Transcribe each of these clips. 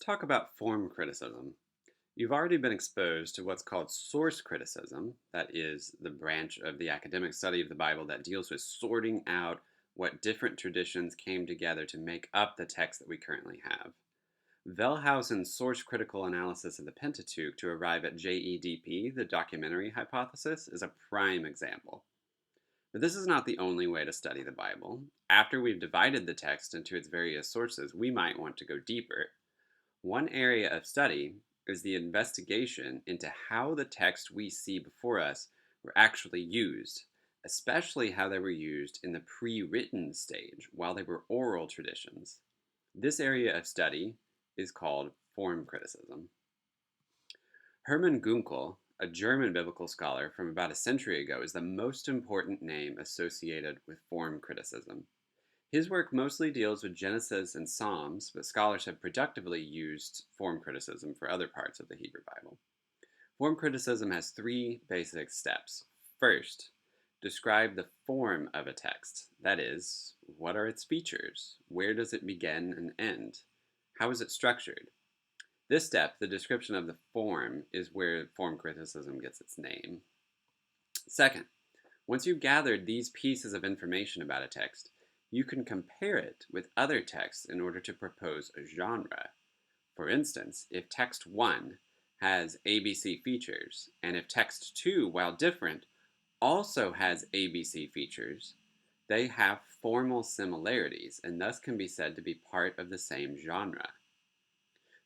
talk about form criticism. You've already been exposed to what's called source criticism, that is, the branch of the academic study of the Bible that deals with sorting out what different traditions came together to make up the text that we currently have. Wellhausen's source critical analysis of the Pentateuch to arrive at JEDP, the documentary hypothesis, is a prime example. But this is not the only way to study the Bible. After we've divided the text into its various sources, we might want to go deeper. One area of study is the investigation into how the text we see before us were actually used, especially how they were used in the pre written stage while they were oral traditions. This area of study is called form criticism. Hermann Gunkel, a German biblical scholar from about a century ago, is the most important name associated with form criticism. His work mostly deals with Genesis and Psalms, but scholars have productively used form criticism for other parts of the Hebrew Bible. Form criticism has three basic steps. First, describe the form of a text. That is, what are its features? Where does it begin and end? How is it structured? This step, the description of the form, is where form criticism gets its name. Second, once you've gathered these pieces of information about a text, you can compare it with other texts in order to propose a genre. For instance, if text 1 has ABC features, and if text 2, while different, also has ABC features, they have formal similarities and thus can be said to be part of the same genre.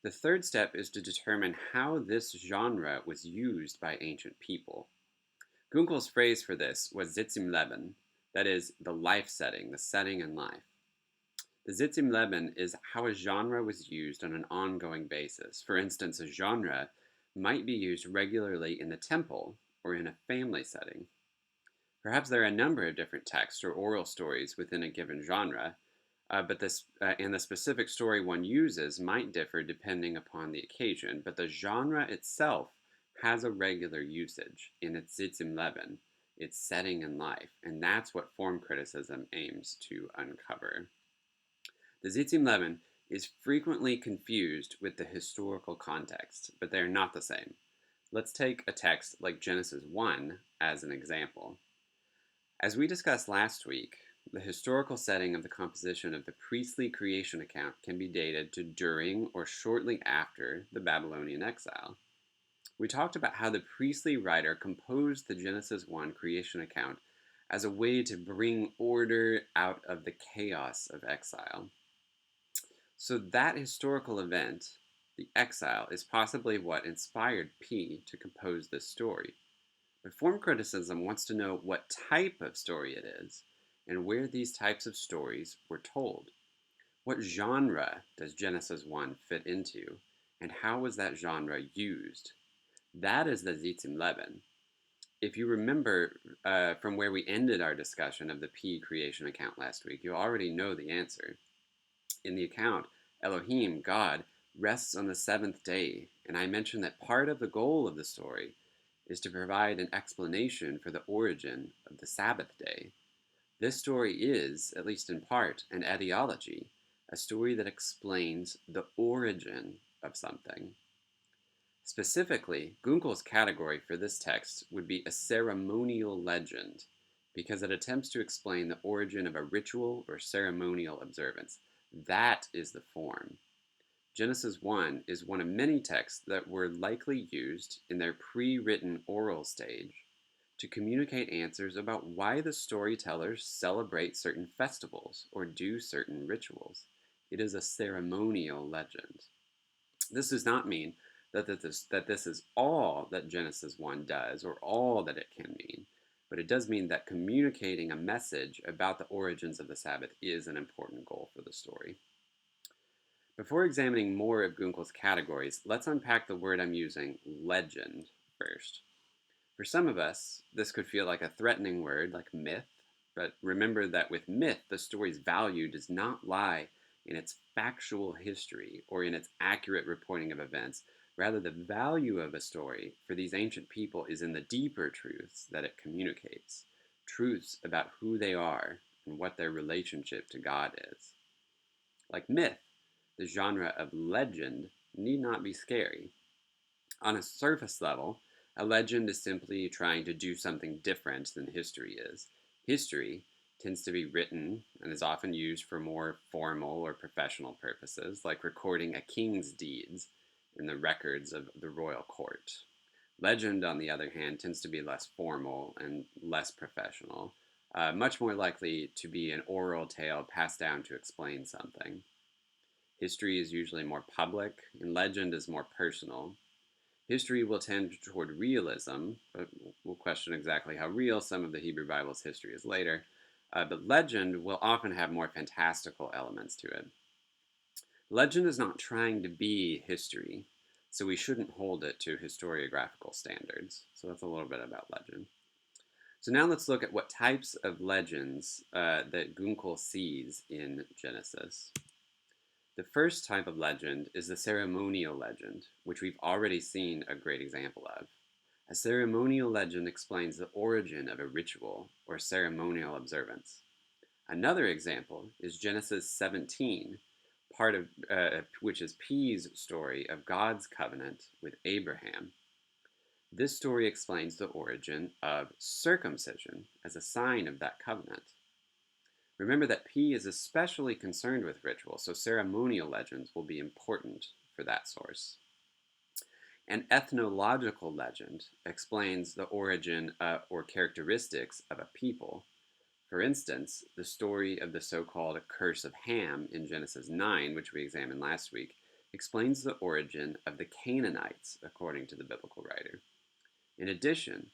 The third step is to determine how this genre was used by ancient people. Gunkel's phrase for this was Sitz im Leben, that is, the life setting, the setting in life. The Sitz im Leben is how a genre was used on an ongoing basis. For instance, a genre might be used regularly in the temple or in a family setting. Perhaps there are a number of different texts or oral stories within a given genre, and the specific story one uses might differ depending upon the occasion, but the genre itself has a regular usage in its Sitz im Leben, its setting in life, and that's what form criticism aims to uncover. The Sitz im Leben is frequently confused with the historical context, but they are not the same. Let's take a text like Genesis 1 as an example. As we discussed last week, the historical setting of the composition of the priestly creation account can be dated to during or shortly after the Babylonian exile. We talked about how the priestly writer composed the Genesis 1 creation account as a way to bring order out of the chaos of exile. So that historical event, the exile, is possibly what inspired P to compose this story. But form criticism wants to know what type of story it is and where these types of stories were told. What genre does Genesis 1 fit into, and how was that genre used? That is the Sitz im Leben. If you remember from where we ended our discussion of the P creation account last week, you already know the answer. In the account, Elohim, God, rests on the seventh day, and I mentioned that part of the goal of the story is to provide an explanation for the origin of the Sabbath day. This story is, at least in part, an etiology, a story that explains the origin of something. Specifically, Gunkel's category for this text would be a ceremonial legend, because it attempts to explain the origin of a ritual or ceremonial observance. That is the form. Genesis 1 is one of many texts that were likely used in their pre-written oral stage to communicate answers about why the storytellers celebrate certain festivals or do certain rituals. It is a ceremonial legend. This does not mean that this is all that Genesis 1 does or all that it can mean, but it does mean that communicating a message about the origins of the Sabbath is an important goal for the story. Before examining more of Gunkel's categories, let's unpack the word I'm using, legend, first. For some of us, this could feel like a threatening word, like myth, but remember that with myth, the story's value does not lie in its factual history or in its accurate reporting of events. Rather, the value of a story for these ancient people is in the deeper truths that it communicates, truths about who they are and what their relationship to God is. Like myth, the genre of legend need not be scary. On a surface level, a legend is simply trying to do something different than history is. History tends to be written and is often used for more formal or professional purposes, like recording a king's deeds in the records of the royal court. Legend, on the other hand, tends to be less formal and less professional, much more likely to be an oral tale passed down to explain something. History is usually more public, and legend is more personal. History will tend toward realism, but we'll question exactly how real some of the Hebrew Bible's history is later. But legend will often have more fantastical elements to it. Legend is not trying to be history, so we shouldn't hold it to historiographical standards. So that's a little bit about legend. So now let's look at what types of legends that Gunkel sees in Genesis. The first type of legend is the ceremonial legend, which we've already seen a great example of. A ceremonial legend explains the origin of a ritual or ceremonial observance. Another example is Genesis 17, part of which is P's story of God's covenant with Abraham. This story explains the origin of circumcision as a sign of that covenant. Remember that P is especially concerned with ritual, so ceremonial legends will be important for that source. An ethnological legend explains the origin or characteristics of a people. For instance, the story of the so-called curse of Ham in Genesis 9, which we examined last week, explains the origin of the Canaanites, according to the biblical writer. In addition,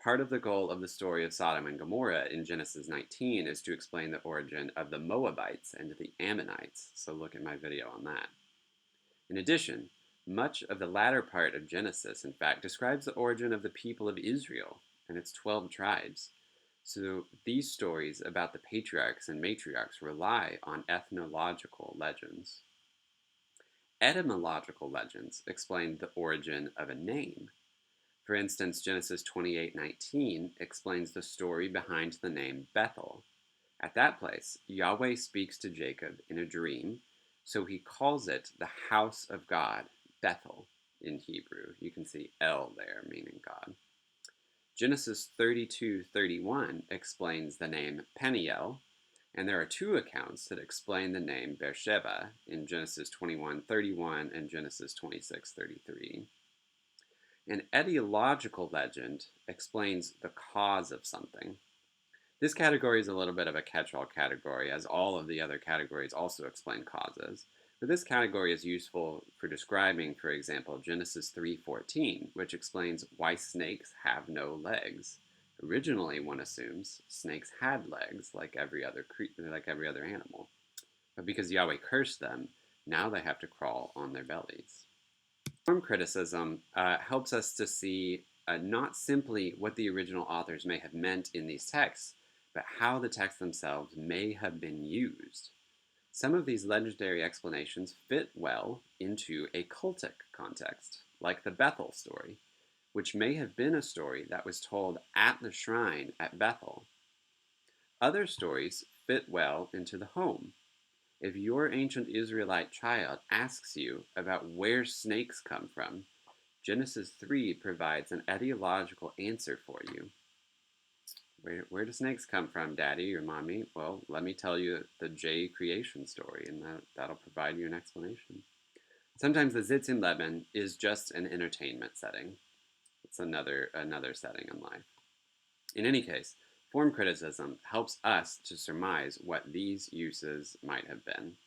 part of the goal of the story of Sodom and Gomorrah in Genesis 19 is to explain the origin of the Moabites and the Ammonites, so look at my video on that. In addition, much of the latter part of Genesis, in fact, describes the origin of the people of Israel and its 12 tribes. So these stories about the patriarchs and matriarchs rely on ethnological legends. Etymological legends explain the origin of a name. For instance, Genesis 28:19 explains the story behind the name Bethel. At that place, Yahweh speaks to Jacob in a dream, so he calls it the house of God, Bethel in Hebrew. You can see El there, meaning God. Genesis 32:31 explains the name Peniel, and there are two accounts that explain the name Beersheba in Genesis 21:31 and Genesis 26:33. An etiological legend explains the cause of something. This category is a little bit of a catch-all category, as all of the other categories also explain causes. But this category is useful for describing, for example, Genesis 3:14, which explains why snakes have no legs. Originally, one assumes snakes had legs like every other animal. But because Yahweh cursed them, now they have to crawl on their bellies. Form criticism helps us to see not simply what the original authors may have meant in these texts, but how the texts themselves may have been used. Some of these legendary explanations fit well into a cultic context, like the Bethel story, which may have been a story that was told at the shrine at Bethel. Other stories fit well into the home. If your ancient Israelite child asks you about where snakes come from, Genesis 3 provides an etiological answer for you. Where do snakes come from, Daddy or Mommy? Well, let me tell you the J creation story, and that'll provide you an explanation. Sometimes the Zitz in Lebanon is just an entertainment setting. It's another setting in life. In any case, form criticism helps us to surmise what these uses might have been.